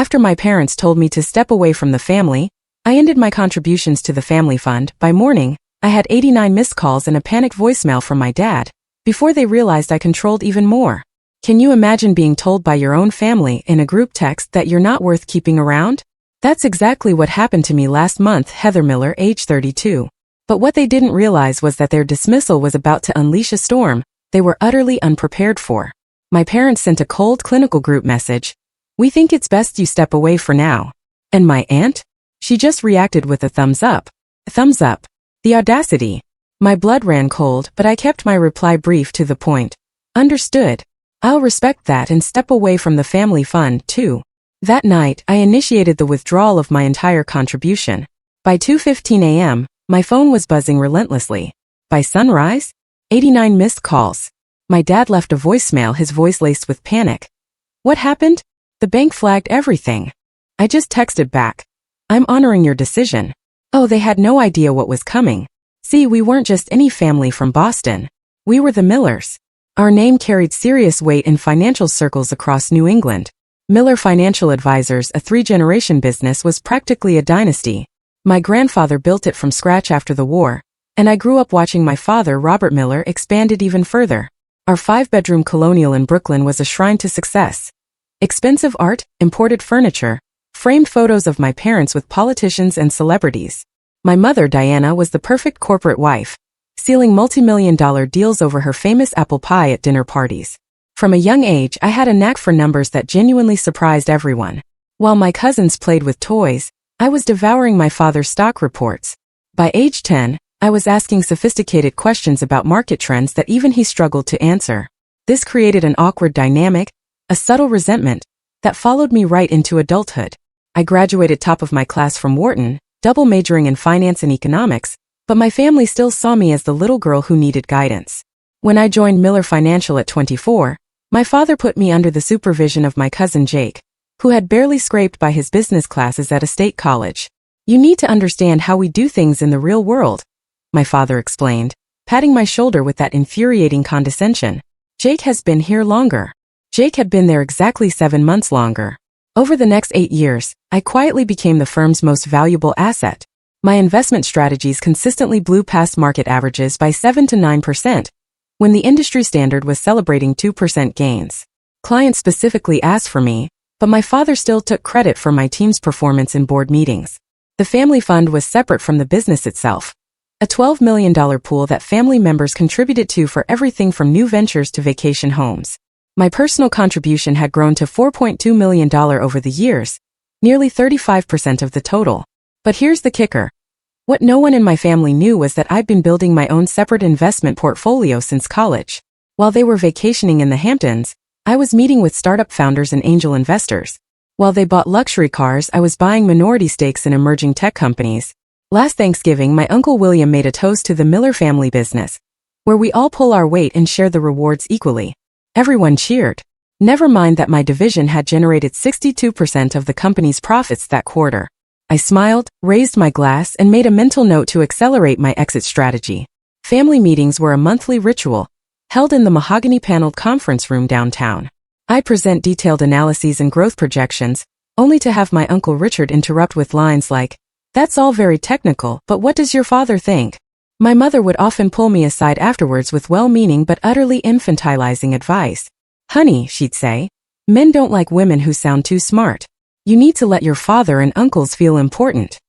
After my parents told me to step away from the family, I ended my contributions to the family fund. By morning, I had 89 missed calls and a panicked voicemail from my dad, before they realized I controlled even more. Can you imagine being told by your own family in a group text that you're not worth keeping around? That's exactly what happened to me last month. Heather Miller, age 32. But what they didn't realize was that their dismissal was about to unleash a storm they were utterly unprepared for. My parents sent a cold clinical group message. We think it's best you step away for now. And my aunt? She just reacted with a thumbs up. Thumbs up. The audacity. My blood ran cold, but I kept my reply brief to the point. Understood. I'll respect that and step away from the family fund, too. That night, I initiated the withdrawal of my entire contribution. By 2:15 a.m., my phone was buzzing relentlessly. By sunrise, 89 missed calls. My dad left a voicemail, his voice laced with panic. What happened? The bank flagged everything. I just texted back. I'm honoring your decision. Oh, they had no idea what was coming. See, we weren't just any family from Boston. We were the Millers. Our name carried serious weight in financial circles across New England. Miller Financial Advisors, a 3-generation business, was practically a dynasty. My grandfather built it from scratch after the war, and I grew up watching my father, Robert Miller, expand it even further. Our 5-bedroom colonial in Brooklyn was a shrine to success. Expensive art, imported furniture, framed photos of my parents with politicians and celebrities. My mother, Diana, was the perfect corporate wife, sealing multi-million-dollar deals over her famous apple pie at dinner parties. From a young age, I had a knack for numbers that genuinely surprised everyone. While my cousins played with toys, I was devouring my father's stock reports. By age 10, I was asking sophisticated questions about market trends that even he struggled to answer. This created an awkward dynamic, a subtle resentment, that followed me right into adulthood. I graduated top of my class from Wharton, double majoring in finance and economics, but my family still saw me as the little girl who needed guidance. When I joined Miller Financial at 24, my father put me under the supervision of my cousin Jake, who had barely scraped by his business classes at a state college. You need to understand how we do things in the real world, my father explained, patting my shoulder with that infuriating condescension. Jake has been here longer. Jake had been there exactly 7 months longer. Over the next 8 years, I quietly became the firm's most valuable asset. My investment strategies consistently blew past market averages by 7 to 9%, when the industry standard was celebrating 2% gains. Clients specifically asked for me, but my father still took credit for my team's performance in board meetings. The family fund was separate from the business itself, a $12 million pool that family members contributed to for everything from new ventures to vacation homes. My personal contribution had grown to $4.2 million over the years, nearly 35% of the total. But here's the kicker. What no one in my family knew was that I'd been building my own separate investment portfolio since college. While they were vacationing in the Hamptons, I was meeting with startup founders and angel investors. While they bought luxury cars, I was buying minority stakes in emerging tech companies. Last Thanksgiving, my Uncle William made a toast to the Miller family business, where we all pull our weight and share the rewards equally. Everyone cheered. Never mind that my division had generated 62% of the company's profits that quarter. I smiled, raised my glass, and made a mental note to accelerate my exit strategy. Family meetings were a monthly ritual, held in the mahogany-paneled conference room downtown. I present detailed analyses and growth projections, only to have my Uncle Richard interrupt with lines like, "That's all very technical, but what does your father think?" My mother would often pull me aside afterwards with well-meaning but utterly infantilizing advice. "Honey," she'd say, "men don't like women who sound too smart. You need to let your father and uncles feel important."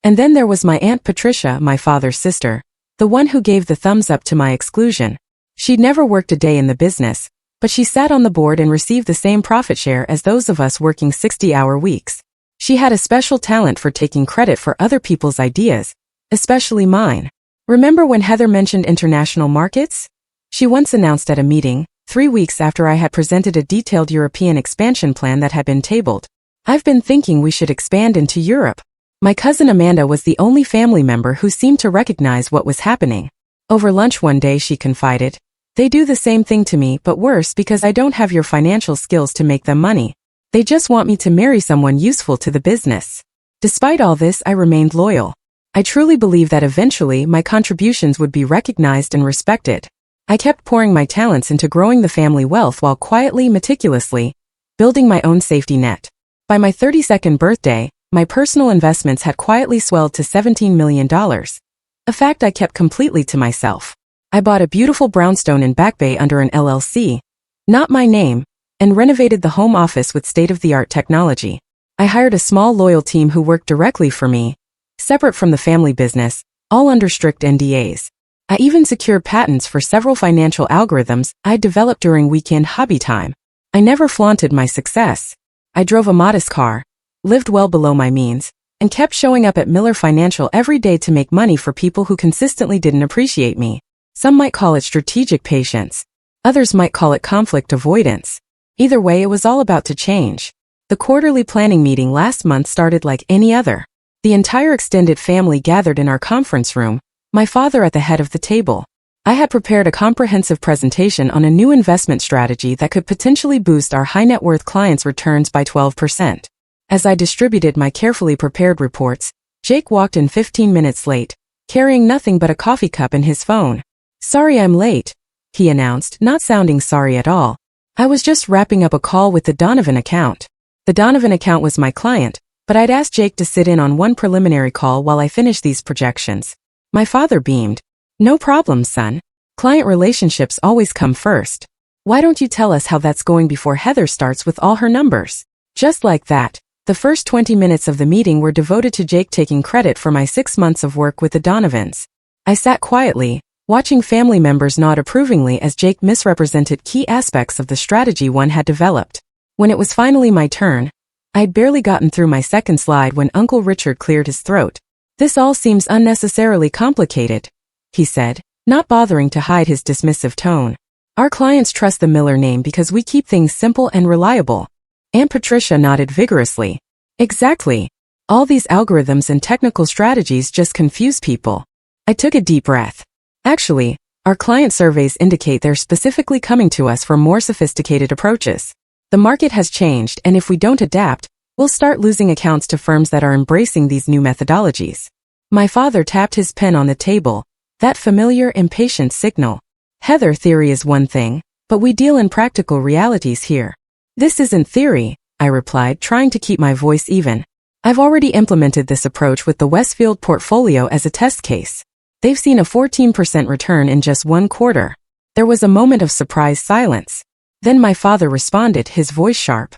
And then there was my Aunt Patricia, my father's sister, the one who gave the thumbs up to my exclusion. She'd never worked a day in the business, but she sat on the board and received the same profit share as those of us working 60-hour weeks. She had a special talent for taking credit for other people's ideas, especially mine. Remember when Heather mentioned international markets? She once announced at a meeting, 3 weeks after I had presented a detailed European expansion plan that had been tabled. "I've been thinking we should expand into Europe." My cousin Amanda was the only family member who seemed to recognize what was happening. Over lunch one day she confided, "They do the same thing to me, but worse because I don't have your financial skills to make them money. They just want me to marry someone useful to the business." Despite all this, I remained loyal. I truly believed that eventually my contributions would be recognized and respected. I kept pouring my talents into growing the family wealth while quietly, meticulously, building my own safety net. By my 32nd birthday, my personal investments had quietly swelled to $17 million. A fact I kept completely to myself. I bought a beautiful brownstone in Back Bay under an LLC, not my name, and renovated the home office with state-of-the-art technology. I hired a small loyal team who worked directly for me, separate from the family business, all under strict NDAs. I even secured patents for several financial algorithms I developed during weekend hobby time. I never flaunted my success. I drove a modest car, lived well below my means, and kept showing up at Miller Financial every day to make money for people who consistently didn't appreciate me. Some might call it strategic patience. Others might call it conflict avoidance. Either way, it was all about to change. The quarterly planning meeting last month started like any other. The entire extended family gathered in our conference room, my father at the head of the table. I had prepared a comprehensive presentation on a new investment strategy that could potentially boost our high-net-worth clients' returns by 12%. As I distributed my carefully prepared reports, Jake walked in 15 minutes late, carrying nothing but a coffee cup and his phone. "Sorry I'm late," he announced, not sounding sorry at all. "I was just wrapping up a call with the Donovan account." The Donovan account was my client, but I'd asked Jake to sit in on one preliminary call while I finished these projections. My father beamed. "No problem, son. Client relationships always come first. Why don't you tell us how that's going before Heather starts with all her numbers?" Just like that, the first 20 minutes of the meeting were devoted to Jake taking credit for my 6 months of work with the Donovans. I sat quietly, watching family members nod approvingly as Jake misrepresented key aspects of the strategy one had developed. When it was finally my turn, I'd barely gotten through my second slide when Uncle Richard cleared his throat. "This all seems unnecessarily complicated," he said, not bothering to hide his dismissive tone. "Our clients trust the Miller name because we keep things simple and reliable." Aunt Patricia nodded vigorously. "Exactly. All these algorithms and technical strategies just confuse people." I took a deep breath. "Actually, our client surveys indicate they're specifically coming to us for more sophisticated approaches. The market has changed, and if we don't adapt, we'll start losing accounts to firms that are embracing these new methodologies." My father tapped his pen on the table, that familiar impatient signal. "Heather, theory is one thing, but we deal in practical realities here." "This isn't theory," I replied, trying to keep my voice even. "I've already implemented this approach with the Westfield portfolio as a test case. They've seen a 14% return in just 1 quarter. There was a moment of surprised silence. Then my father responded, his voice sharp.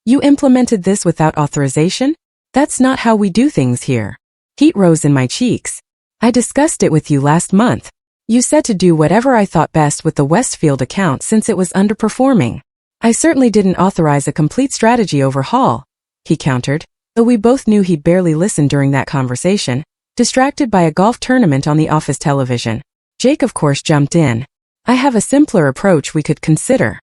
"You implemented this without authorization? That's not how we do things here." Heat rose in my cheeks. "I discussed it with you last month. You said to do whatever I thought best with the Westfield account since it was underperforming." "I certainly didn't authorize a complete strategy overhaul," he countered, though we both knew he'd barely listened during that conversation, distracted by a golf tournament on the office television. Jake, of course, jumped in. "I have a simpler approach we could consider."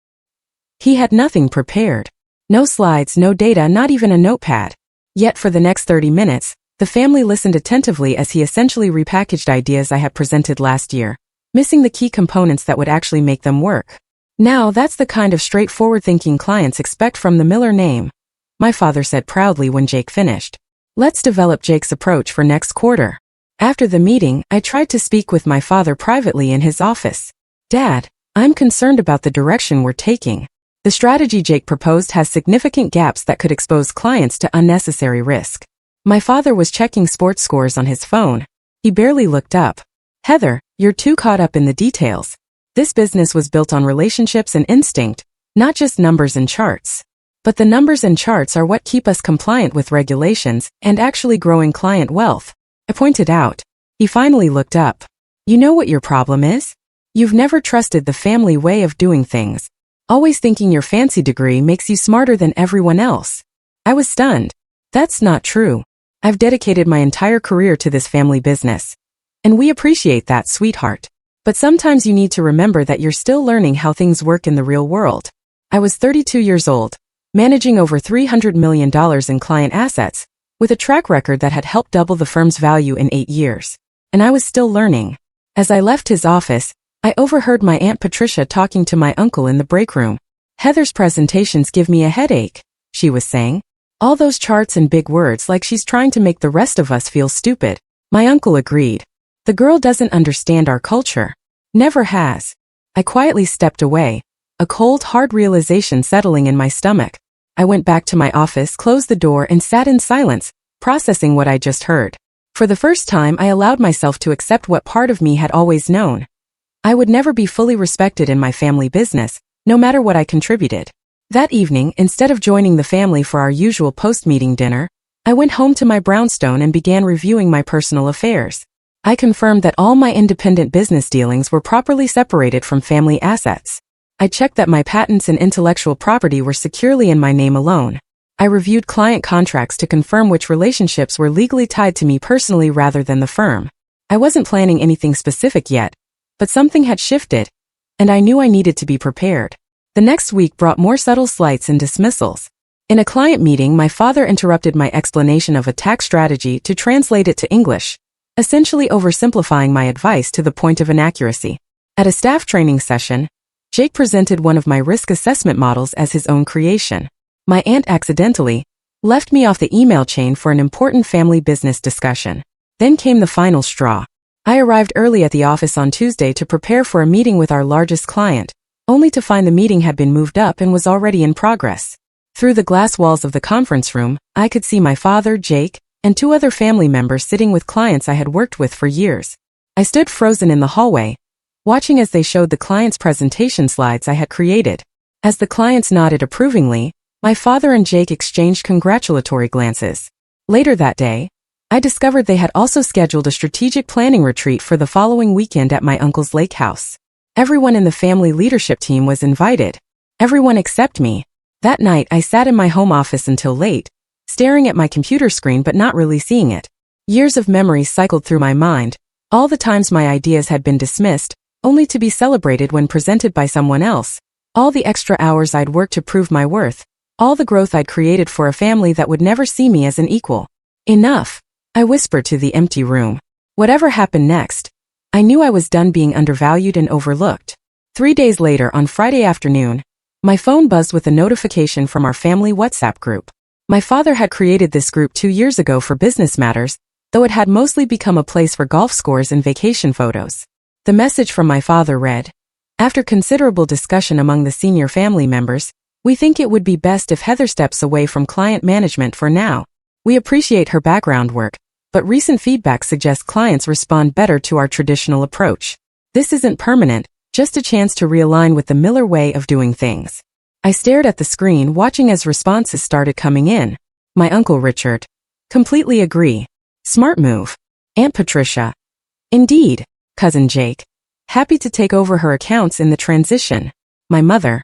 He had nothing prepared. No slides, no data, not even a notepad. Yet for the next 30 minutes, the family listened attentively as he essentially repackaged ideas I had presented last year, missing the key components that would actually make them work. "Now that's the kind of straightforward thinking clients expect from the Miller name," my father said proudly when Jake finished. "Let's develop Jake's approach for next quarter." After the meeting, I tried to speak with my father privately in his office. "Dad, I'm concerned about the direction we're taking. The strategy Jake proposed has significant gaps that could expose clients to unnecessary risk." My father was checking sports scores on his phone. He barely looked up. "Heather, you're too caught up in the details. This business was built on relationships and instinct, not just numbers and charts. But the numbers and charts are what keep us compliant with regulations and actually growing client wealth," I pointed out. He finally looked up. "You know what your problem is? You've never trusted the family way of doing things. Always thinking your fancy degree makes you smarter than everyone else." I was stunned. "That's not true. I've dedicated my entire career to this family business. And we appreciate that, sweetheart. But sometimes you need to remember that you're still learning how things work in the real world." I was 32 years old, managing over $300 million in client assets, with a track record that had helped double the firm's value in 8 years. And I was still learning. As I left his office, I overheard my Aunt Patricia talking to my uncle in the break room. "Heather's presentations give me a headache," she was saying. "All those charts and big words, like she's trying to make the rest of us feel stupid." My uncle agreed. "The girl doesn't understand our culture. Never has." I quietly stepped away, a cold, hard realization settling in my stomach. I went back to my office, closed the door, and sat in silence, processing what I just heard. For the first time, I allowed myself to accept what part of me had always known. I would never be fully respected in my family business, no matter what I contributed. That evening, instead of joining the family for our usual post-meeting dinner, I went home to my brownstone and began reviewing my personal affairs. I confirmed that all my independent business dealings were properly separated from family assets. I checked that my patents and intellectual property were securely in my name alone. I reviewed client contracts to confirm which relationships were legally tied to me personally rather than the firm. I wasn't planning anything specific yet, but something had shifted, and I knew I needed to be prepared. The next week brought more subtle slights and dismissals. In a client meeting, my father interrupted my explanation of a tax strategy to translate it to English, essentially oversimplifying my advice to the point of inaccuracy. At a staff training session, Jake presented one of my risk assessment models as his own creation. My aunt accidentally left me off the email chain for an important family business discussion. Then came the final straw. I arrived early at the office on Tuesday to prepare for a meeting with our largest client, only to find the meeting had been moved up and was already in progress. Through the glass walls of the conference room, I could see my father, Jake, and 2 other family members sitting with clients I had worked with for years. I stood frozen in the hallway, watching as they showed the client's presentation slides I had created. As the clients nodded approvingly, my father and Jake exchanged congratulatory glances. Later that day, I discovered they had also scheduled a strategic planning retreat for the following weekend at my uncle's lake house. Everyone in the family leadership team was invited. Everyone except me. That night, I sat in my home office until late, staring at my computer screen but not really seeing it. Years of memories cycled through my mind, all the times my ideas had been dismissed, only to be celebrated when presented by someone else, all the extra hours I'd worked to prove my worth, all the growth I'd created for a family that would never see me as an equal. Enough, I whispered to the empty room. Whatever happened next, I knew I was done being undervalued and overlooked. 3 days later, on Friday afternoon, my phone buzzed with a notification from our family WhatsApp group. My father had created this group 2 years ago for business matters, though it had mostly become a place for golf scores and vacation photos. The message from my father read, "After considerable discussion among the senior family members, we think it would be best if Heather steps away from client management for now. We appreciate her background work, but recent feedback suggests clients respond better to our traditional approach. This isn't permanent, just a chance to realign with the Miller way of doing things." I stared at the screen, watching as responses started coming in. My Uncle Richard. Completely agree. Smart move. Aunt Patricia. Indeed. Cousin Jake. Happy to take over her accounts in the transition. My mother.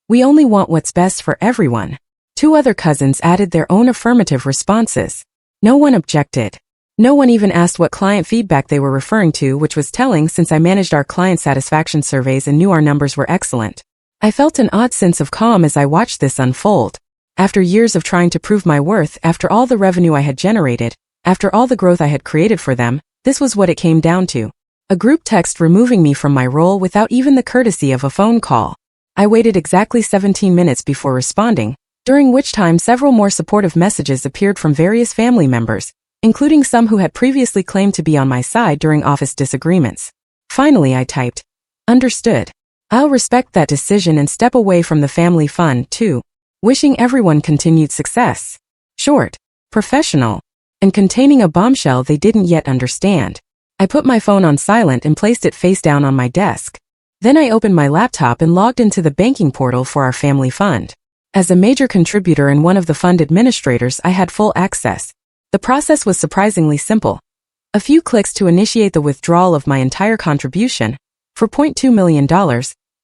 We only want what's best for everyone. 2 other cousins added their own affirmative responses. No one objected. No one even asked what client feedback they were referring to, which was telling since I managed our client satisfaction surveys and knew our numbers were excellent. I felt an odd sense of calm as I watched this unfold. After years of trying to prove my worth, after all the revenue I had generated, after all the growth I had created for them, this was what it came down to. A group text removing me from my role without even the courtesy of a phone call. I waited exactly 17 minutes before responding, during which time several more supportive messages appeared from various family members, including some who had previously claimed to be on my side during office disagreements. Finally, I typed, "Understood. I'll respect that decision and step away from the family fund, too. Wishing everyone continued success." Short, professional, and containing a bombshell they didn't yet understand. I put my phone on silent and placed it face down on my desk. Then I opened my laptop and logged into the banking portal for our family fund. As a major contributor and one of the fund administrators, I had full access. The process was surprisingly simple. A few clicks to initiate the withdrawal of my entire contribution, for $0.2 million,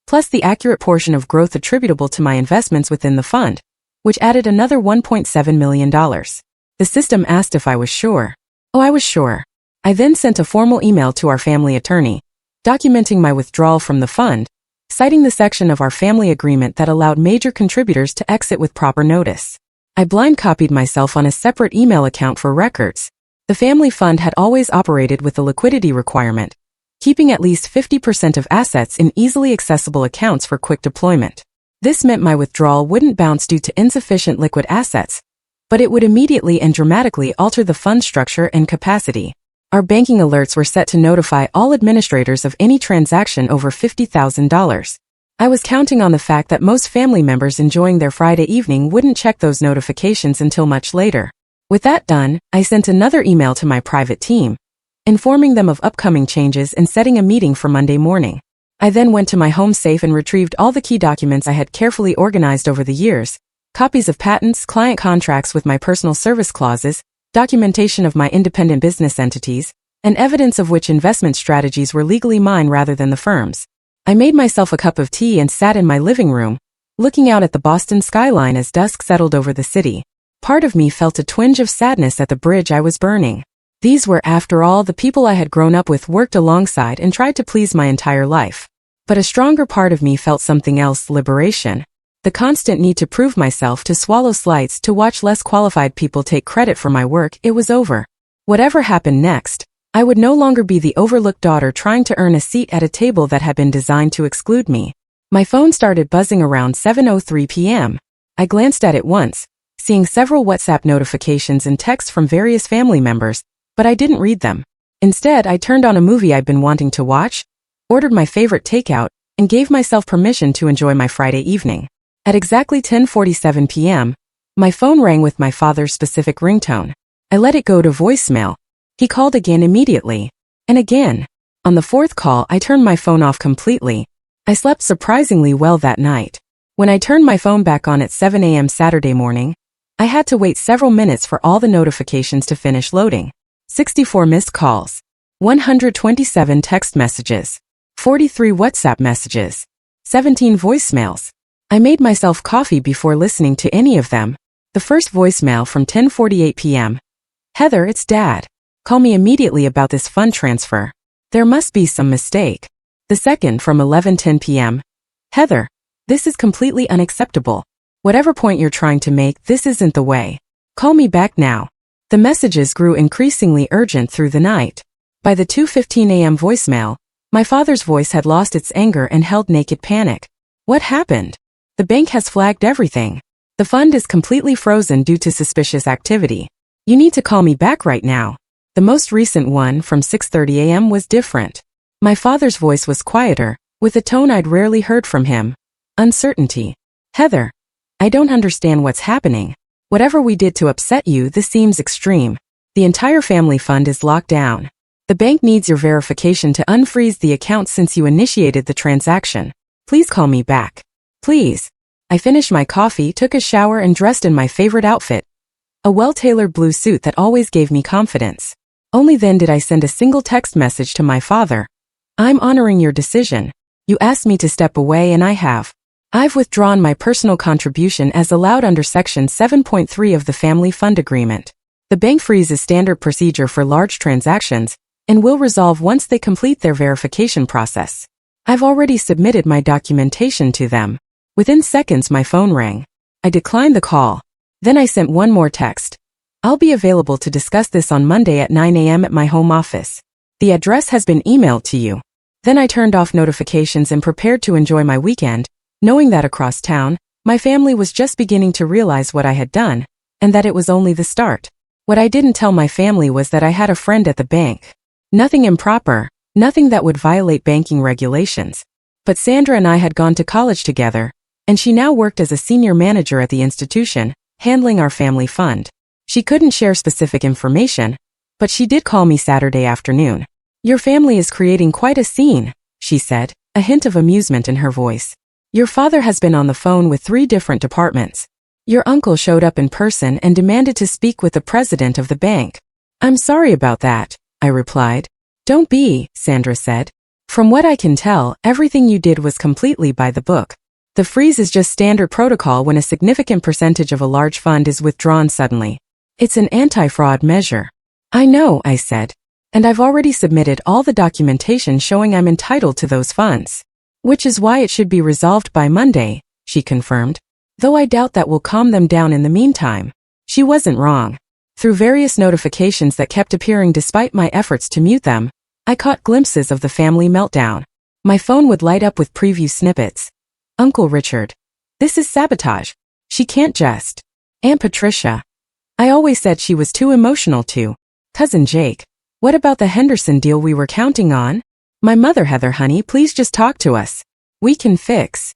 plus the accurate portion of growth attributable to my investments within the fund, which added another $1.7 million. The system asked if I was sure. Oh, I was sure. I then sent a formal email to our family attorney, documenting my withdrawal from the fund, citing the section of our family agreement that allowed major contributors to exit with proper notice. I blind copied myself on a separate email account for records. The family fund had always operated with a liquidity requirement, keeping at least 50% of assets in easily accessible accounts for quick deployment. This meant my withdrawal wouldn't bounce due to insufficient liquid assets, but it would immediately and dramatically alter the fund structure and capacity. Our banking alerts were set to notify all administrators of any transaction over $50,000. I was counting on the fact that most family members enjoying their Friday evening wouldn't check those notifications until much later. With that done, I sent another email to my private team, informing them of upcoming changes and setting a meeting for Monday morning. I then went to my home safe and retrieved all the key documents I had carefully organized over the years: copies of patents, client contracts with my personal service clauses, documentation of my independent business entities, and evidence of which investment strategies were legally mine rather than the firm's. I made myself a cup of tea and sat in my living room, looking out at the Boston skyline as dusk settled over the city. Part of me felt a twinge of sadness at the bridge I was burning. These were, after all, the people I had grown up with, worked alongside, and tried to please my entire life. But a stronger part of me felt something else: liberation. The constant need to prove myself, to swallow slights, to watch less qualified people take credit for my work. It was over. Whatever happened next, I would no longer be the overlooked daughter trying to earn a seat at a table that had been designed to exclude me. My phone started buzzing around 7:03 p.m. I glanced at it once, seeing several WhatsApp notifications and texts from various family members, but I didn't read them. Instead, I turned on a movie I'd been wanting to watch, ordered my favorite takeout, and gave myself permission to enjoy my Friday evening. At exactly 10:47 p.m., my phone rang with my father's specific ringtone. I let it go to voicemail. He called again immediately. And again. On the fourth call, I turned my phone off completely. I slept surprisingly well that night. When I turned my phone back on at 7 a.m. Saturday morning, I had to wait several minutes for all the notifications to finish loading. 64 missed calls, 127 text messages, 43 WhatsApp messages, 17 voicemails. I made myself coffee before listening to any of them. The first voicemail from 10:48 p.m. Heather, it's Dad. Call me immediately about this fund transfer. There must be some mistake. The second from 11:10 p.m. Heather, this is completely unacceptable. Whatever point you're trying to make, this isn't the way. Call me back now. The messages grew increasingly urgent through the night. By the 2:15 a.m. voicemail, my father's voice had lost its anger and held naked panic. What happened? The bank has flagged everything. The fund is completely frozen due to suspicious activity. You need to call me back right now. The most recent one, from 6:30 a.m., was different. My father's voice was quieter, with a tone I'd rarely heard from him. Uncertainty. Heather, I don't understand what's happening. Whatever we did to upset you, this seems extreme. The entire family fund is locked down. The bank needs your verification to unfreeze the account since you initiated the transaction. Please call me back. Please. I finished my coffee, took a shower, and dressed in my favorite outfit, a well-tailored blue suit that always gave me confidence. Only then did I send a single text message to my father. I'm honoring your decision. You asked me to step away and I have. I've withdrawn my personal contribution as allowed under Section 7.3 of the Family Fund Agreement. The bank freeze is standard procedure for large transactions and will resolve once they complete their verification process. I've already submitted my documentation to them. Within seconds, my phone rang. I declined the call. Then I sent one more text. I'll be available to discuss this on Monday at 9 a.m. at my home office. The address has been emailed to you. Then I turned off notifications and prepared to enjoy my weekend, knowing that across town, my family was just beginning to realize what I had done, and that it was only the start. What I didn't tell my family was that I had a friend at the bank. Nothing improper, nothing that would violate banking regulations. But Sandra and I had gone to college together, and she now worked as a senior manager at the institution, handling our family fund. She couldn't share specific information, but she did call me Saturday afternoon. Your family is creating quite a scene, she said, a hint of amusement in her voice. Your father has been on the phone with 3 different departments. Your uncle showed up in person and demanded to speak with the president of the bank. I'm sorry about that, I replied. Don't be, Sandra said. From what I can tell, everything you did was completely by the book. The freeze is just standard protocol when a significant percentage of a large fund is withdrawn suddenly. It's an anti-fraud measure. I know, I said. And I've already submitted all the documentation showing I'm entitled to those funds. Which is why it should be resolved by Monday, she confirmed. Though I doubt that will calm them down in the meantime. She wasn't wrong. Through various notifications that kept appearing despite my efforts to mute them, I caught glimpses of the family meltdown. My phone would light up with preview snippets. Uncle Richard. This is sabotage. She can't just. Aunt Patricia. I always said she was too emotional to. Cousin Jake. What about the Henderson deal we were counting on? My mother, Heather, honey, please just talk to us. We can fix.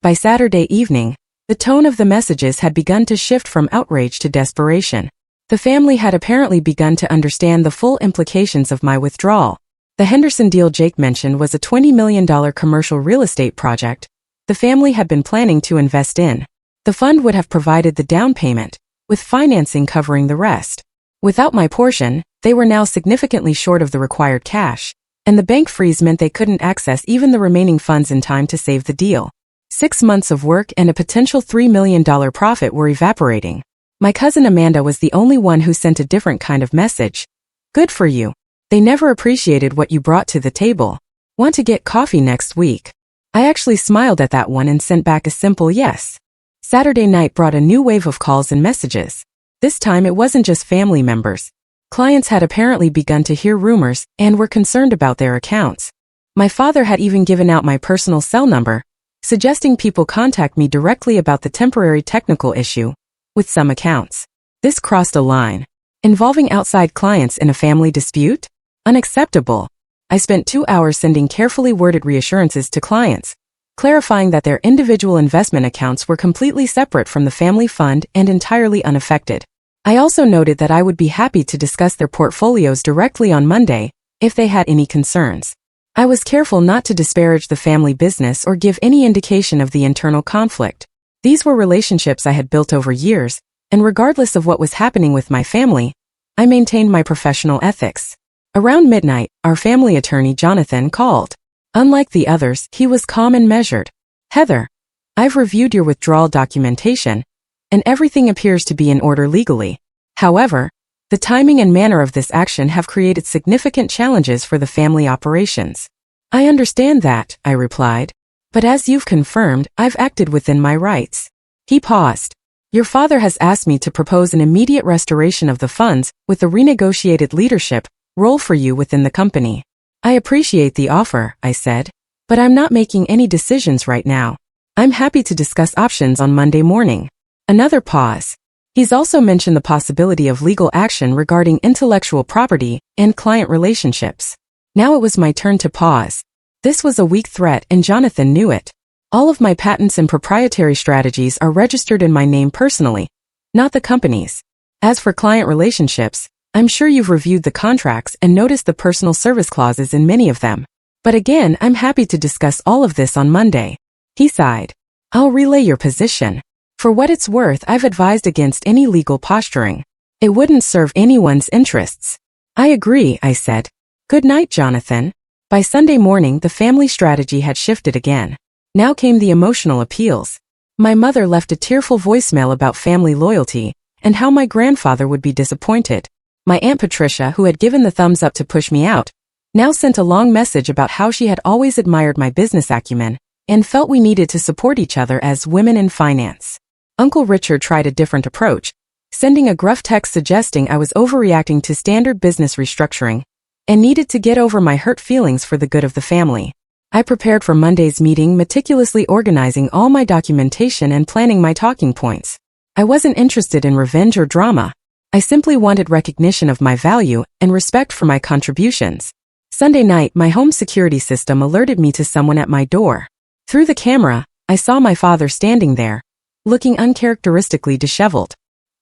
By Saturday evening, the tone of the messages had begun to shift from outrage to desperation. The family had apparently begun to understand the full implications of my withdrawal. The Henderson deal Jake mentioned was a $20 million commercial real estate project the family had been planning to invest in. The fund would have provided the down payment, with financing covering the rest. Without my portion, they were now significantly short of the required cash, and the bank freeze meant they couldn't access even the remaining funds in time to save the deal. 6 months of work and a potential $3 million profit were evaporating. My cousin Amanda was the only one who sent a different kind of message. Good for you. They never appreciated what you brought to the table. Want to get coffee next week? I actually smiled at that one and sent back a simple yes. Saturday night brought a new wave of calls and messages. This time it wasn't just family members. Clients had apparently begun to hear rumors and were concerned about their accounts. My father had even given out my personal cell number, suggesting people contact me directly about the temporary technical issue with some accounts. This crossed a line. Involving outside clients in a family dispute? Unacceptable. I spent 2 hours sending carefully worded reassurances to clients, clarifying that their individual investment accounts were completely separate from the family fund and entirely unaffected. I also noted that I would be happy to discuss their portfolios directly on Monday if they had any concerns. I was careful not to disparage the family business or give any indication of the internal conflict. These were relationships I had built over years, and regardless of what was happening with my family, I maintained my professional ethics. Around midnight, our family attorney Jonathan called. Unlike the others, he was calm and measured. Heather, I've reviewed your withdrawal documentation, and everything appears to be in order legally. However, the timing and manner of this action have created significant challenges for the family operations. I understand that, I replied. But as you've confirmed, I've acted within my rights. He paused. Your father has asked me to propose an immediate restoration of the funds with a renegotiated leadership role for you within the company. I appreciate the offer, I said, but I'm not making any decisions right now. I'm happy to discuss options on Monday morning. Another pause. He's also mentioned the possibility of legal action regarding intellectual property and client relationships. Now it was my turn to pause. This was a weak threat and Jonathan knew it. All of my patents and proprietary strategies are registered in my name personally, not the company's. As for client relationships, I'm sure you've reviewed the contracts and noticed the personal service clauses in many of them. But again, I'm happy to discuss all of this on Monday. He sighed. I'll relay your position. For what it's worth, I've advised against any legal posturing. It wouldn't serve anyone's interests. I agree, I said. Good night, Jonathan. By Sunday morning, the family strategy had shifted again. Now came the emotional appeals. My mother left a tearful voicemail about family loyalty and how my grandfather would be disappointed. My Aunt Patricia, who had given the thumbs up to push me out, now sent a long message about how she had always admired my business acumen and felt we needed to support each other as women in finance. Uncle Richard tried a different approach, sending a gruff text suggesting I was overreacting to standard business restructuring and needed to get over my hurt feelings for the good of the family. I prepared for Monday's meeting, meticulously organizing all my documentation and planning my talking points. I wasn't interested in revenge or drama. I simply wanted recognition of my value and respect for my contributions. Sunday night, my home security system alerted me to someone at my door. Through the camera, I saw my father standing there, looking uncharacteristically disheveled.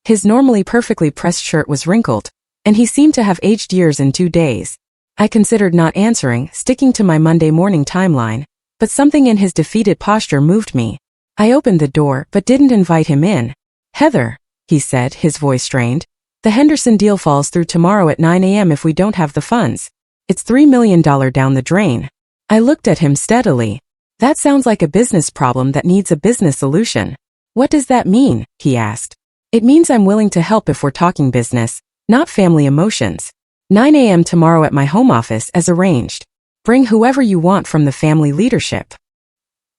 His normally perfectly pressed shirt was wrinkled, and he seemed to have aged years in 2 days. I considered not answering, sticking to my Monday morning timeline, but something in his defeated posture moved me. I opened the door but didn't invite him in. Heather, he said, his voice strained. The Henderson deal falls through tomorrow at 9 a.m. if we don't have the funds. It's $3 million down the drain. I looked at him steadily. That sounds like a business problem that needs a business solution. What does that mean? He asked. It means I'm willing to help if we're talking business, not family emotions. 9 a.m. tomorrow at my home office as arranged. Bring whoever you want from the family leadership.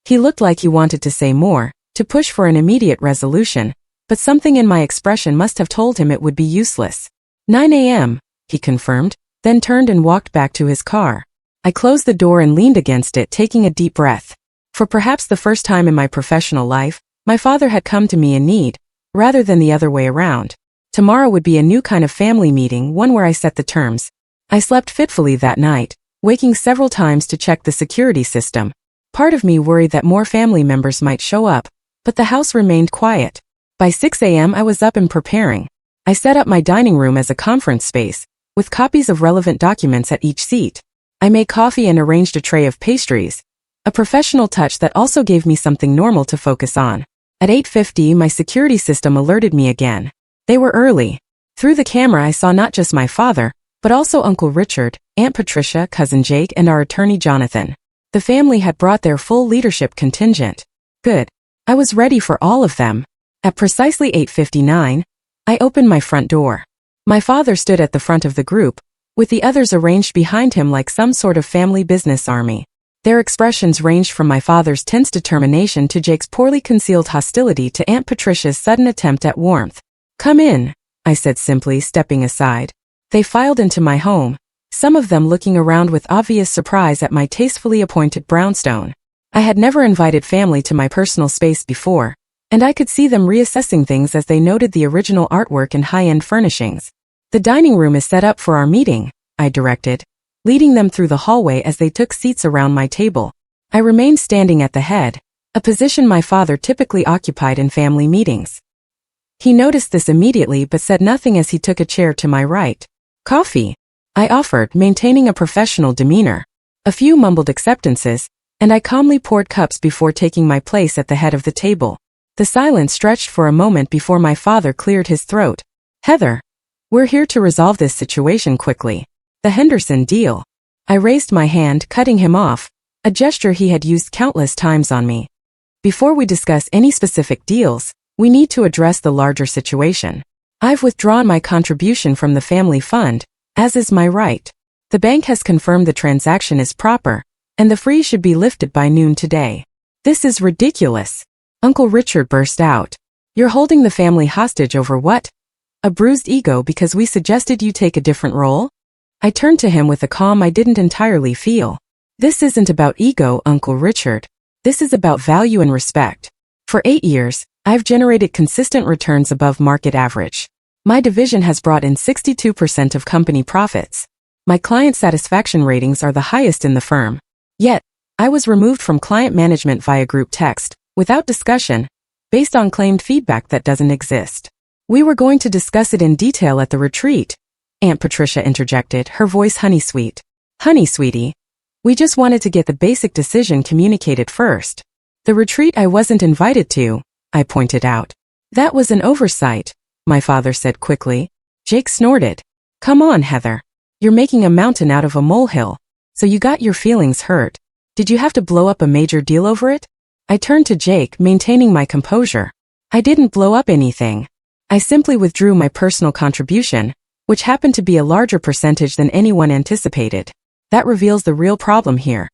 He looked like he wanted to say more, to push for an immediate resolution, but something in my expression must have told him it would be useless. 9 a.m., he confirmed, then turned and walked back to his car. I closed the door and leaned against it, taking a deep breath. For perhaps the first time in my professional life, my father had come to me in need, rather than the other way around. Tomorrow would be a new kind of family meeting, one where I set the terms. I slept fitfully that night, waking several times to check the security system. Part of me worried that more family members might show up, but the house remained quiet. By 6 a.m. I was up and preparing. I set up my dining room as a conference space, with copies of relevant documents at each seat. I made coffee and arranged a tray of pastries, a professional touch that also gave me something normal to focus on. At 8:50, my security system alerted me again. They were early. Through the camera I saw not just my father, but also Uncle Richard, Aunt Patricia, Cousin Jake, and our attorney Jonathan. The family had brought their full leadership contingent. Good. I was ready for all of them. At precisely 8:59, I opened my front door. My father stood at the front of the group, with the others arranged behind him like some sort of family business army. Their expressions ranged from my father's tense determination to Jake's poorly concealed hostility to Aunt Patricia's sudden attempt at warmth. "Come in," I said simply, stepping aside. They filed into my home, some of them looking around with obvious surprise at my tastefully appointed brownstone. I had never invited family to my personal space before, and I could see them reassessing things as they noted the original artwork and high-end furnishings. "The dining room is set up for our meeting," I directed, leading them through the hallway as they took seats around my table. I remained standing at the head, a position my father typically occupied in family meetings. He noticed this immediately but said nothing as he took a chair to my right. "Coffee," I offered, maintaining a professional demeanor. A few mumbled acceptances, and I calmly poured cups before taking my place at the head of the table. The silence stretched for a moment before my father cleared his throat. "Heather, we're here to resolve this situation quickly. The Henderson deal." I raised my hand, cutting him off, a gesture he had used countless times on me. "Before we discuss any specific deals, we need to address the larger situation. I've withdrawn my contribution from the family fund, as is my right. The bank has confirmed the transaction is proper, and the freeze should be lifted by noon today." "This is ridiculous," Uncle Richard burst out. "You're holding the family hostage over what? A bruised ego because we suggested you take a different role?" I turned to him with a calm I didn't entirely feel. "This isn't about ego, Uncle Richard. This is about value and respect. For 8 years, I've generated consistent returns above market average. My division has brought in 62% of company profits. My client satisfaction ratings are the highest in the firm. Yet, I was removed from client management via group text, without discussion, based on claimed feedback that doesn't exist. We were going to discuss it in detail at the retreat," Aunt Patricia interjected, her voice honey-sweet. "Honey, sweetie. We just wanted to get the basic decision communicated first." "The retreat I wasn't invited to," I pointed out. "That was an oversight," my father said quickly. Jake snorted. "Come on, Heather. You're making a mountain out of a molehill. So you got your feelings hurt. Did you have to blow up a major deal over it?" I turned to Jake, maintaining my composure. "I didn't blow up anything. I simply withdrew my personal contribution, which happened to be a larger percentage than anyone anticipated. That reveals the real problem here.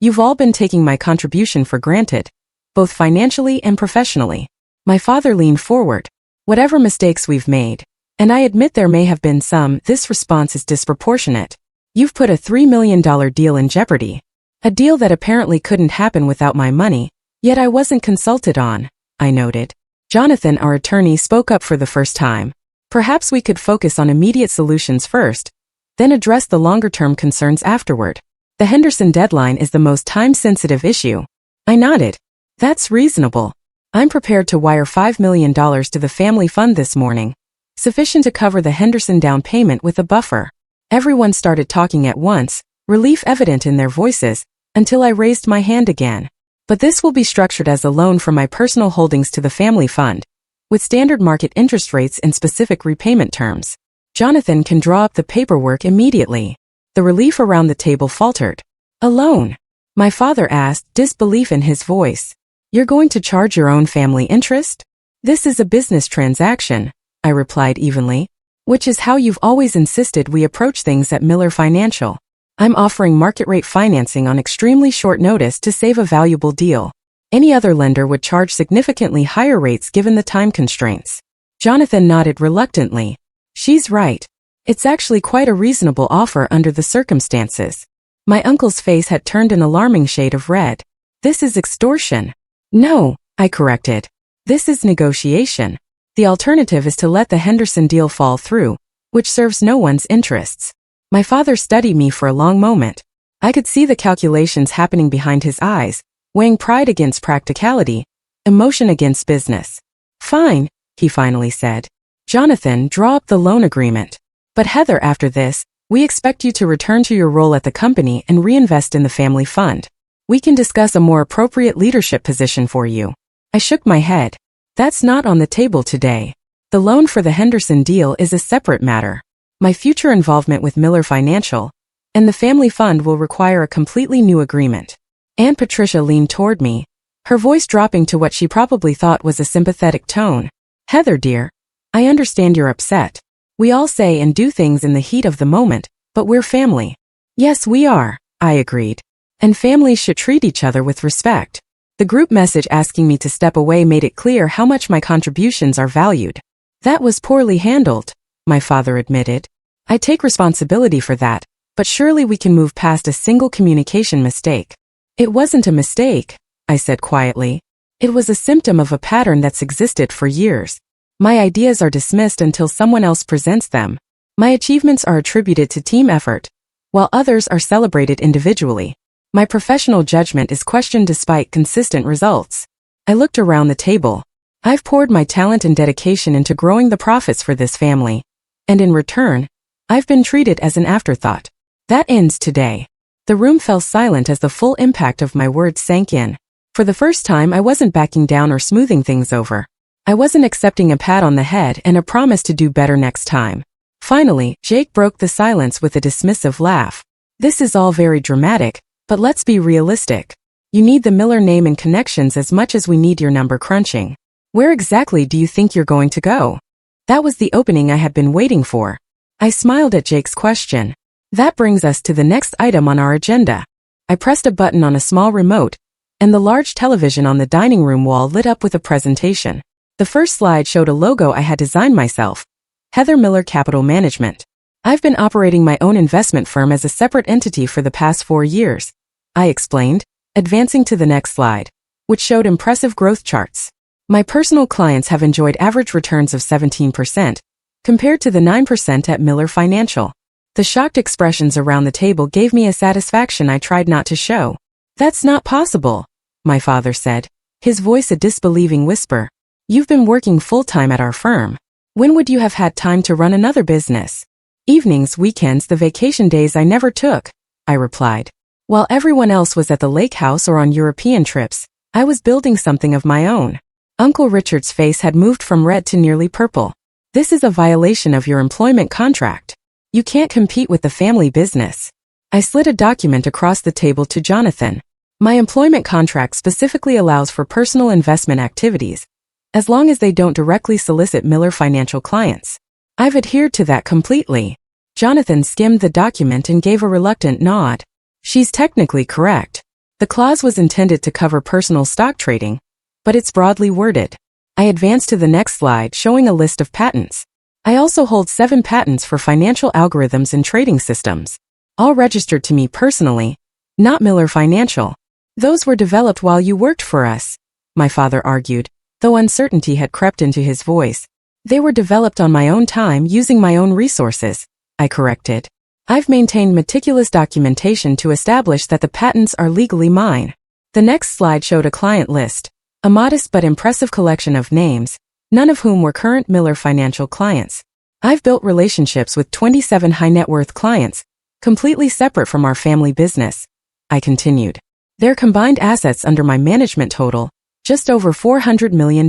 You've all been taking my contribution for granted, both financially and professionally." My father leaned forward. "Whatever mistakes we've made, and I admit there may have been some, this response is disproportionate. You've put a $3 million deal in jeopardy. A deal that apparently couldn't happen without my money, yet I wasn't consulted on," I noted. Jonathan, our attorney, spoke up for the first time. "Perhaps we could focus on immediate solutions first, then address the longer-term concerns afterward. The Henderson deadline is the most time-sensitive issue." I nodded. "That's reasonable. I'm prepared to wire $5 million to the family fund this morning, sufficient to cover the Henderson down payment with a buffer." Everyone started talking at once, relief evident in their voices, until I raised my hand again. "But this will be structured as a loan from my personal holdings to the family fund, with standard market interest rates and specific repayment terms. Jonathan can draw up the paperwork immediately." The relief around the table faltered. "A loan?" my father asked, disbelief in his voice. "You're going to charge your own family interest?" "This is a business transaction," I replied evenly, "which is how you've always insisted we approach things at Miller Financial. I'm offering market rate financing on extremely short notice to save a valuable deal. Any other lender would charge significantly higher rates given the time constraints." Jonathan nodded reluctantly. "She's right. It's actually quite a reasonable offer under the circumstances." My uncle's face had turned an alarming shade of red. "This is extortion." "No," I corrected. "This is negotiation. The alternative is to let the Henderson deal fall through, which serves no one's interests." My father studied me for a long moment. I could see the calculations happening behind his eyes, weighing pride against practicality, emotion against business. Fine, he finally said. Jonathan, draw up the loan agreement. But Heather, after this, we expect you to return to your role at the company and reinvest in the family fund. We can discuss a more appropriate leadership position for you. I shook my head. That's not on the table today. The loan for the Henderson deal is a separate matter. My future involvement with Miller Financial and the family fund will require a completely new agreement. Aunt Patricia leaned toward me, her voice dropping to what she probably thought was a sympathetic tone. Heather, dear, I understand you're upset. We all say and do things in the heat of the moment, but we're family. Yes, we are, I agreed. And families should treat each other with respect. The group message asking me to step away made it clear how much my contributions are valued. That was poorly handled, my father admitted. I take responsibility for that, but surely we can move past a single communication mistake. It wasn't a mistake, I said quietly. It was a symptom of a pattern that's existed for years. My ideas are dismissed until someone else presents them. My achievements are attributed to team effort, while others are celebrated individually. My professional judgment is questioned despite consistent results. I looked around the table. I've poured my talent and dedication into growing the profits for this family, and in return, I've been treated as an afterthought. That ends today. The room fell silent as the full impact of my words sank in. For the first time, I wasn't backing down or smoothing things over. I wasn't accepting a pat on the head and a promise to do better next time. Finally, Jake broke the silence with a dismissive laugh. This is all very dramatic, but let's be realistic. You need the Miller name and connections as much as we need your number crunching. Where exactly do you think you're going to go? That was the opening I had been waiting for. I smiled at Jake's question. That brings us to the next item on our agenda. I pressed a button on a small remote, and the large television on the dining room wall lit up with a presentation. The first slide showed a logo I had designed myself, Heather Miller Capital Management. I've been operating my own investment firm as a separate entity for the past 4 years, I explained, advancing to the next slide, which showed impressive growth charts. My personal clients have enjoyed average returns of 17%, compared to the 9% at Miller Financial. The shocked expressions around the table gave me a satisfaction I tried not to show. That's not possible, my father said, his voice a disbelieving whisper. You've been working full-time at our firm. When would you have had time to run another business? Evenings, weekends, the vacation days I never took, I replied. While everyone else was at the lake house or on European trips, I was building something of my own. Uncle Richard's face had moved from red to nearly purple. This is a violation of your employment contract. You can't compete with the family business. I slid a document across the table to Jonathan. My employment contract specifically allows for personal investment activities, as long as they don't directly solicit Miller Financial clients. I've adhered to that completely. Jonathan skimmed the document and gave a reluctant nod. She's technically correct. The clause was intended to cover personal stock trading, but it's broadly worded. I advanced to the next slide showing a list of patents. I also hold 7 patents for financial algorithms and trading systems, all registered to me personally, not Miller Financial. Those were developed while you worked for us, my father argued, though uncertainty had crept into his voice. They were developed on my own time using my own resources, I corrected. I've maintained meticulous documentation to establish that the patents are legally mine. The next slide showed a client list, a modest but impressive collection of names, none of whom were current Miller Financial clients. I've built relationships with 27 high-net-worth clients, completely separate from our family business, I continued. Their combined assets under my management total just over $400 million.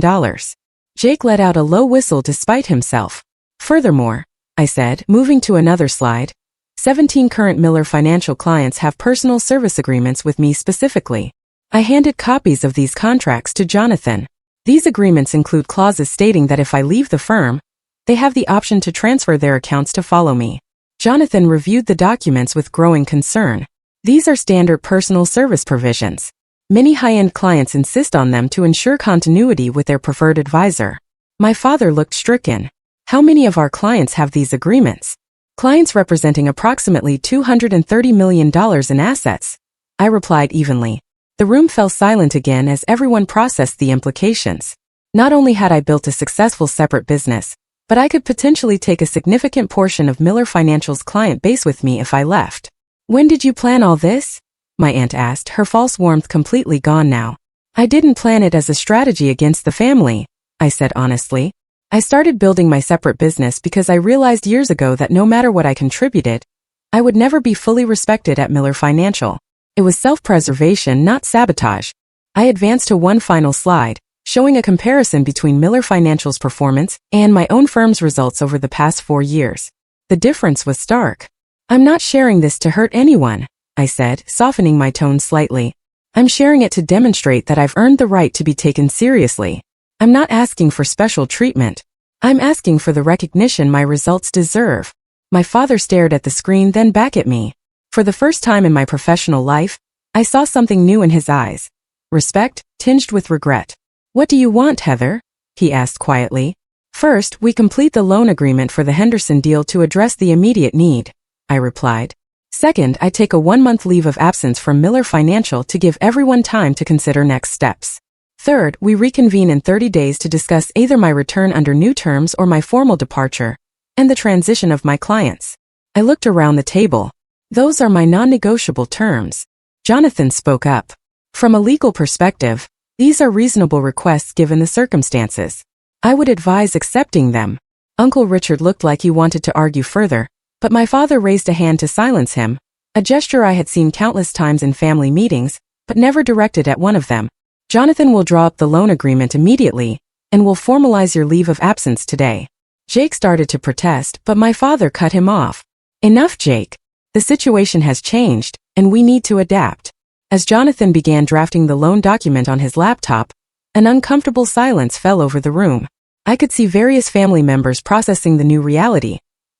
Jake let out a low whistle despite himself. Furthermore, I said, moving to another slide, 17 current Miller Financial clients have personal service agreements with me specifically. I handed copies of these contracts to Jonathan. These agreements include clauses stating that if I leave the firm, they have the option to transfer their accounts to follow me. Jonathan reviewed the documents with growing concern. These are standard personal service provisions. Many high-end clients insist on them to ensure continuity with their preferred advisor. My father looked stricken. How many of our clients have these agreements? Clients representing approximately $230 million in assets, I replied evenly. The room fell silent again as everyone processed the implications. Not only had I built a successful separate business, but I could potentially take a significant portion of Miller Financial's client base with me if I left. When did you plan all this? my aunt asked, her false warmth completely gone now. I didn't plan it as a strategy against the family, I said honestly. I started building my separate business because I realized years ago that no matter what I contributed, I would never be fully respected at Miller Financial. It was self-preservation, not sabotage. I advanced to one final slide, showing a comparison between Miller Financial's performance and my own firm's results over the past 4 years. The difference was stark. I'm not sharing this to hurt anyone, I said, softening my tone slightly. I'm sharing it to demonstrate that I've earned the right to be taken seriously. I'm not asking for special treatment. I'm asking for the recognition my results deserve. My father stared at the screen, then back at me. For the first time in my professional life, I saw something new in his eyes. Respect, tinged with regret. What do you want, Heather? He asked quietly. First, we complete the loan agreement for the Henderson deal to address the immediate need, I replied. Second, I take a 1-month leave of absence from Miller Financial to give everyone time to consider next steps. Third, we reconvene in 30 days to discuss either my return under new terms or my formal departure, and the transition of my clients. I looked around the table. Those are my non-negotiable terms. Jonathan spoke up. From a legal perspective, these are reasonable requests given the circumstances. I would advise accepting them. Uncle Richard looked like he wanted to argue further, but my father raised a hand to silence him, a gesture I had seen countless times in family meetings, but never directed at one of them. Jonathan will draw up the loan agreement immediately, and will formalize your leave of absence today. Jake started to protest, but my father cut him off. Enough, Jake. The situation has changed, and we need to adapt. As Jonathan began drafting the loan document on his laptop, an uncomfortable silence fell over the room. I could see various family members processing the new reality,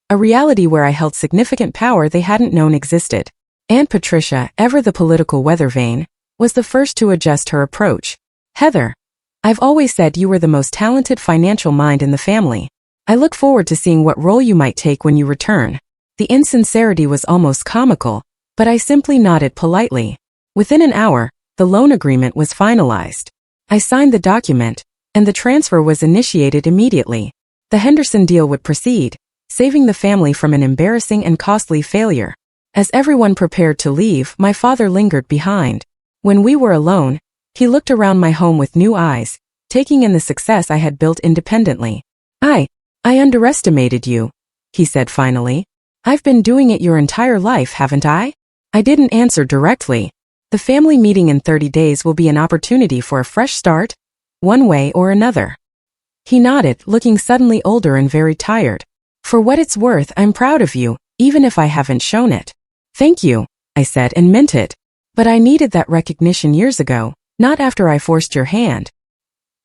a reality where I held significant power they hadn't known existed. Aunt Patricia, ever the political weather vane, was the first to adjust her approach. Heather, I've always said you were the most talented financial mind in the family. I look forward to seeing what role you might take when you return. The insincerity was almost comical, but I simply nodded politely. Within an hour, the loan agreement was finalized. I signed the document, and the transfer was initiated immediately. The Henderson deal would proceed, saving the family from an embarrassing and costly failure. As everyone prepared to leave, my father lingered behind. When we were alone, he looked around my home with new eyes, taking in the success I had built independently. I underestimated you, he said finally. I've been doing it your entire life, haven't I? I didn't answer directly. The family meeting in 30 days will be an opportunity for a fresh start, one way or another. He nodded, looking suddenly older and very tired. For what it's worth, I'm proud of you, even if I haven't shown it. Thank you, I said and meant it. But I needed that recognition years ago, not after I forced your hand.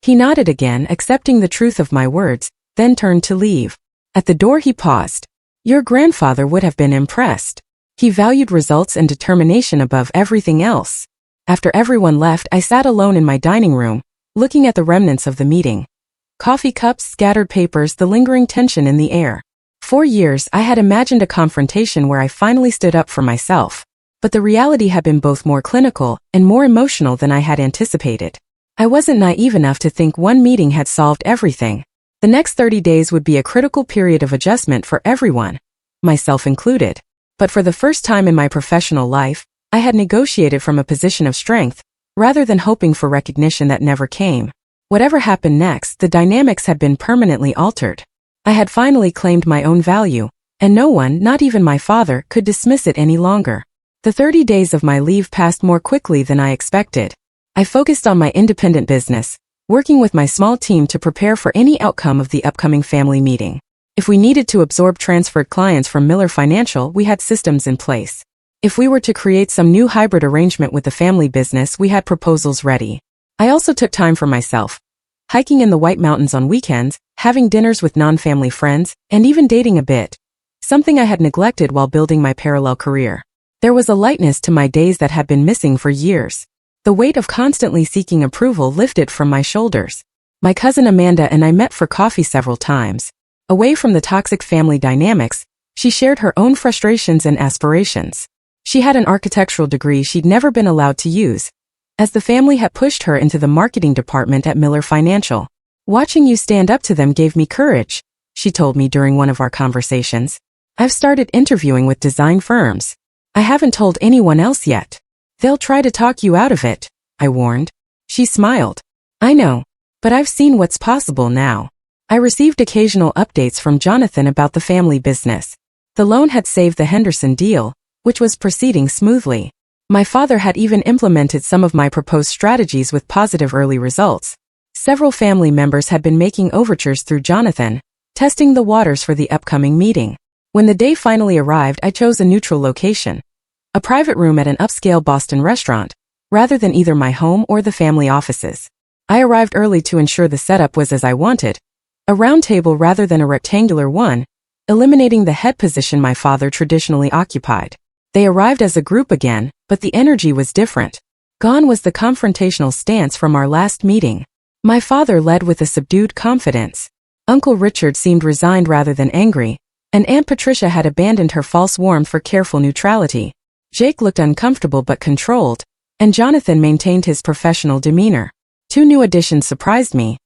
He nodded again, accepting the truth of my words, then turned to leave. At the door he paused. Your grandfather would have been impressed. He valued results and determination above everything else. After everyone left, I sat alone in my dining room, looking at the remnants of the meeting. Coffee cups, scattered papers, the lingering tension in the air. 4 years, I had imagined a confrontation where I finally stood up for myself. But the reality had been both more clinical and more emotional than I had anticipated. I wasn't naive enough to think one meeting had solved everything. The next 30 days would be a critical period of adjustment for everyone, myself included. But for the first time in my professional life, I had negotiated from a position of strength, rather than hoping for recognition that never came. Whatever happened next, the dynamics had been permanently altered. I had finally claimed my own value, and no one, not even my father, could dismiss it any longer. The 30 days of my leave passed more quickly than I expected. I focused on my independent business, working with my small team to prepare for any outcome of the upcoming family meeting. If we needed to absorb transferred clients from Miller Financial, we had systems in place. If we were to create some new hybrid arrangement with the family business, we had proposals ready. I also took time for myself, hiking in the White Mountains on weekends, having dinners with non-family friends, and even dating a bit, something I had neglected while building my parallel career. There was a lightness to my days that had been missing for years. The weight of constantly seeking approval lifted from my shoulders. My cousin Amanda and I met for coffee several times. Away from the toxic family dynamics, she shared her own frustrations and aspirations. She had an architectural degree she'd never been allowed to use, as the family had pushed her into the marketing department at Miller Financial. Watching you stand up to them gave me courage, she told me during one of our conversations. I've started interviewing with design firms. I haven't told anyone else yet. They'll try to talk you out of it, I warned. She smiled. I know. But I've seen what's possible now. I received occasional updates from Jonathan about the family business. The loan had saved the Henderson deal, which was proceeding smoothly. My father had even implemented some of my proposed strategies with positive early results. Several family members had been making overtures through Jonathan, testing the waters for the upcoming meeting. When the day finally arrived, I chose a neutral location. A private room at an upscale Boston restaurant, rather than either my home or the family offices. I arrived early to ensure the setup was as I wanted, a round table rather than a rectangular one, eliminating the head position my father traditionally occupied. They arrived as a group again, but the energy was different. Gone was the confrontational stance from our last meeting. My father led with a subdued confidence. Uncle Richard seemed resigned rather than angry, and Aunt Patricia had abandoned her false warmth for careful neutrality. Jake looked uncomfortable but controlled, and Jonathan maintained his professional demeanor. Two new additions surprised me.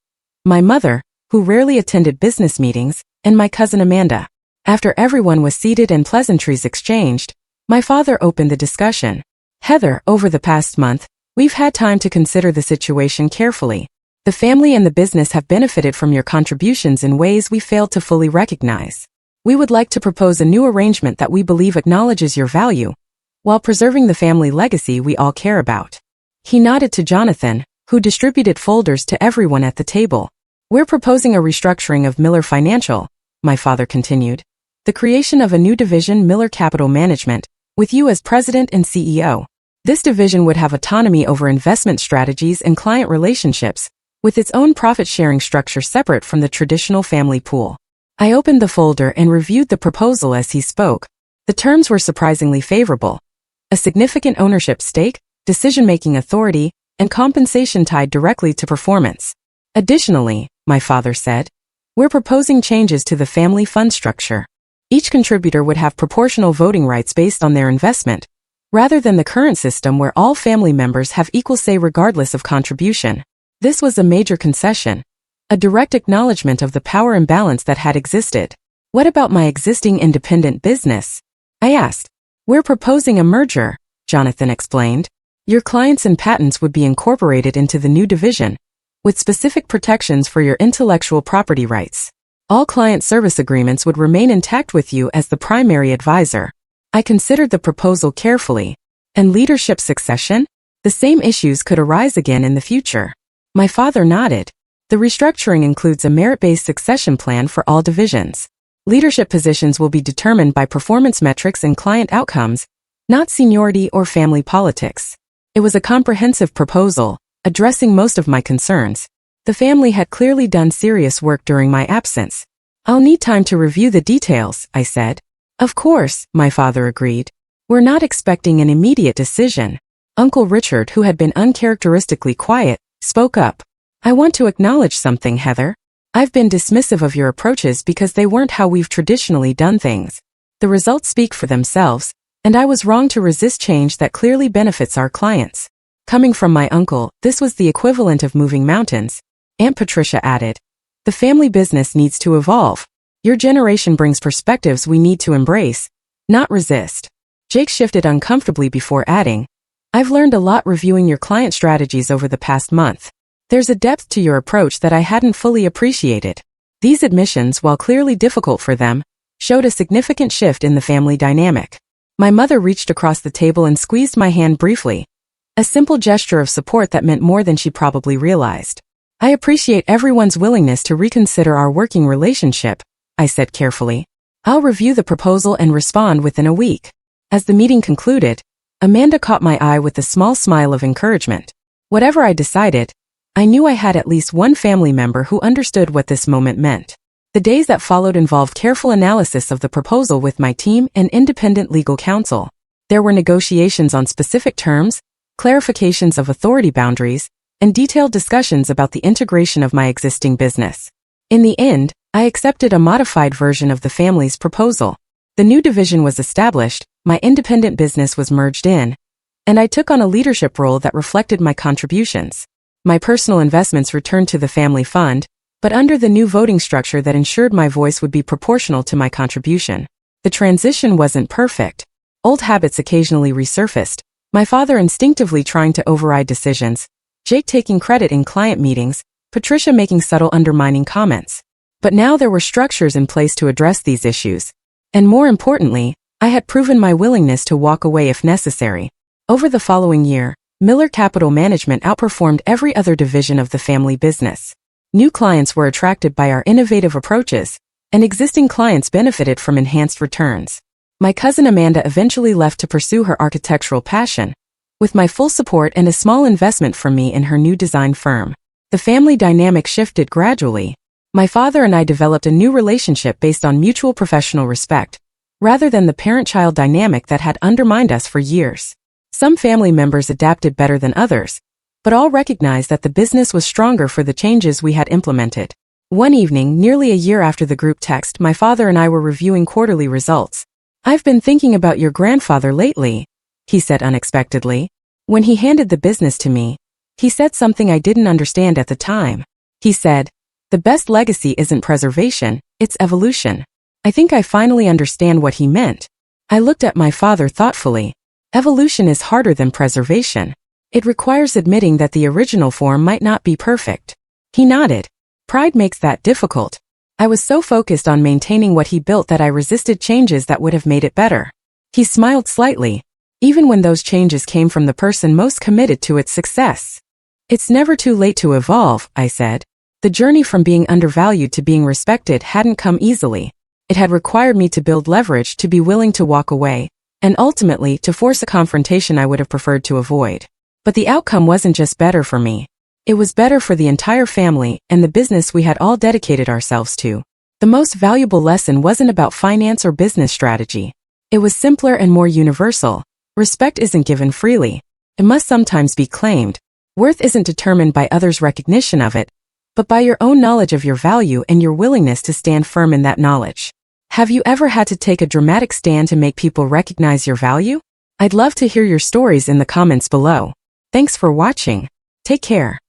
My mother, who rarely attended business meetings, and my cousin Amanda. After everyone was seated and pleasantries exchanged, my father opened the discussion. Heather, over the past month, we've had time to consider the situation carefully. The family and the business have benefited from your contributions in ways we failed to fully recognize. We would like to propose a new arrangement that we believe acknowledges your value, while preserving the family legacy we all care about. He nodded to Jonathan, who distributed folders to everyone at the table. We're proposing a restructuring of Miller Financial, my father continued. The creation of a new division, Miller Capital Management, with you as president and CEO. This division would have autonomy over investment strategies and client relationships, with its own profit-sharing structure separate from the traditional family pool. I opened the folder and reviewed the proposal as he spoke. The terms were surprisingly favorable. A significant ownership stake, decision-making authority, and compensation tied directly to performance. Additionally, my father said, we're proposing changes to the family fund structure. Each contributor would have proportional voting rights based on their investment, rather than the current system where all family members have equal say regardless of contribution. This was a major concession, a direct acknowledgement of the power imbalance that had existed. What about my existing independent business? I asked. We're proposing a merger, Jonathan explained. Your clients and patents would be incorporated into the new division, with specific protections for your intellectual property rights. All client service agreements would remain intact with you as the primary advisor. I considered the proposal carefully. And leadership succession? The same issues could arise again in the future. My father nodded. The restructuring includes a merit-based succession plan for all divisions. Leadership positions will be determined by performance metrics and client outcomes, not seniority or family politics. It was a comprehensive proposal, addressing most of my concerns. The family had clearly done serious work during my absence. I'll need time to review the details, I said. Of course, my father agreed. We're not expecting an immediate decision. Uncle Richard, who had been uncharacteristically quiet, spoke up. I want to acknowledge something, Heather. I've been dismissive of your approaches because they weren't how we've traditionally done things. The results speak for themselves, and I was wrong to resist change that clearly benefits our clients. Coming from my uncle, this was the equivalent of moving mountains. Aunt Patricia added, the family business needs to evolve. Your generation brings perspectives we need to embrace, not resist. Jake shifted uncomfortably before adding, I've learned a lot reviewing your client strategies over the past month. There's a depth to your approach that I hadn't fully appreciated. These admissions, while clearly difficult for them, showed a significant shift in the family dynamic. My mother reached across the table and squeezed my hand briefly, a simple gesture of support that meant more than she probably realized. I appreciate everyone's willingness to reconsider our working relationship, I said carefully. I'll review the proposal and respond within a week. As the meeting concluded, Amanda caught my eye with a small smile of encouragement. Whatever I decided, I knew I had at least one family member who understood what this moment meant. The days that followed involved careful analysis of the proposal with my team and independent legal counsel. There were negotiations on specific terms, clarifications of authority boundaries, and detailed discussions about the integration of my existing business. In the end, I accepted a modified version of the family's proposal. The new division was established, my independent business was merged in, and I took on a leadership role that reflected my contributions. My personal investments returned to the family fund, but under the new voting structure that ensured my voice would be proportional to my contribution. The transition wasn't perfect. Old habits occasionally resurfaced, My father instinctively trying to override decisions, Jake taking credit in client meetings, Patricia making subtle undermining comments. But now there were structures in place to address these issues. And more importantly, I had proven my willingness to walk away if necessary. Over the following year, Miller Capital Management outperformed every other division of the family business. New clients were attracted by our innovative approaches, and existing clients benefited from enhanced returns. My cousin Amanda eventually left to pursue her architectural passion, with my full support and a small investment from me in her new design firm. The family dynamic shifted gradually. My father and I developed a new relationship based on mutual professional respect, rather than the parent-child dynamic that had undermined us for years. Some family members adapted better than others, but all recognized that the business was stronger for the changes we had implemented. One evening, nearly a year after the group text, my father and I were reviewing quarterly results. "I've been thinking about your grandfather lately," he said unexpectedly. When he handed the business to me, he said something I didn't understand at the time. He said, "The best legacy isn't preservation, it's evolution." I think I finally understand what he meant. I looked at my father thoughtfully. Evolution is harder than preservation. It requires admitting that the original form might not be perfect. He nodded. Pride makes that difficult. I was so focused on maintaining what he built that I resisted changes that would have made it better. He smiled slightly, even when those changes came from the person most committed to its success. "It's never too late to evolve," I said. The journey from being undervalued to being respected hadn't come easily. It had required me to build leverage, to be willing to walk away, and ultimately to force a confrontation I would have preferred to avoid. But the outcome wasn't just better for me. It was better for the entire family and the business we had all dedicated ourselves to. The most valuable lesson wasn't about finance or business strategy. It was simpler and more universal. Respect isn't given freely. It must sometimes be claimed. Worth isn't determined by others' recognition of it, but by your own knowledge of your value and your willingness to stand firm in that knowledge. Have you ever had to take a dramatic stand to make people recognize your value? I'd love to hear your stories in the comments below. Thanks for watching. Take care.